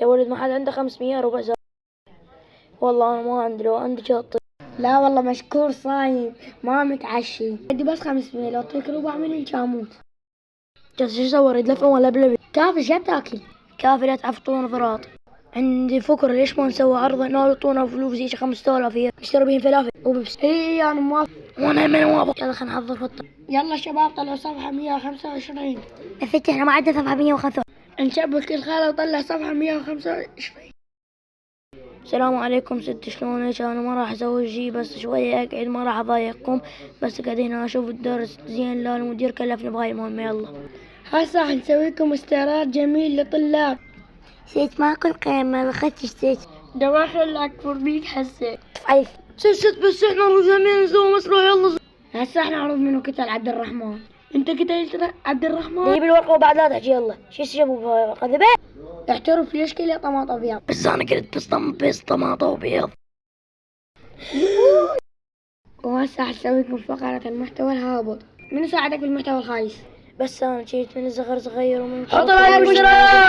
يا ولد ما حد عنده 500 ربع ساعة. والله أنا ما عندي، لو عندي شاطر. لا والله مشكور صايم ما متعشي، بدي بس 500 لو اعطيك ربع مني كان اموت. جالس شو اسوي؟ اريد لفة ولا بلبي؟ كافي شو تاكل؟ كافي لا تعفطون فراط. عندي فكرة، ليش ما نسوي عرض هنا ويعطونا فلوس يجي 5000 هي نشتري بهم فلافل وبيبسي. اي انا موافق. وانا من موافق. يلا خلينا نحضر خطة. يلا شباب طلعوا صفحة 125. افت احنا ما عندنا صفحة 105. نشبك الخالة وطلع صفحة 125. السلام عليكم ست، شلونك؟ انا ما راح اسوي شي، بس شوية اقعد، ما راح اضايقكم، بس قاعد هنا اشوف الدرس زين. لا المدير كلفني بهاي المهمة. يلا هسه حنسويكم استعراض جميل لطلاب. سيت ماكل قيمة، ما خدتش سيت دواخل اكبر بيك هسه. عيف ست بس احنا رجعنا نسوي مشروع. يلا هسه احنا عروض منو كتل عبد الرحمن. انت قتلت عبد الرحمن. جيب الورقة وبعد لا تحكي. يلا شو تجيبوا قذبة؟ اعترف ليش كلها طماطم ابيض. بس انا قلت بس طماطم وبيض. وهسه حسويكم فقرة المحتوى الهابط. من يساعدك بالمحتوى الخايس؟ بس انا جيت من صغير ومن حط لايك واشتراك.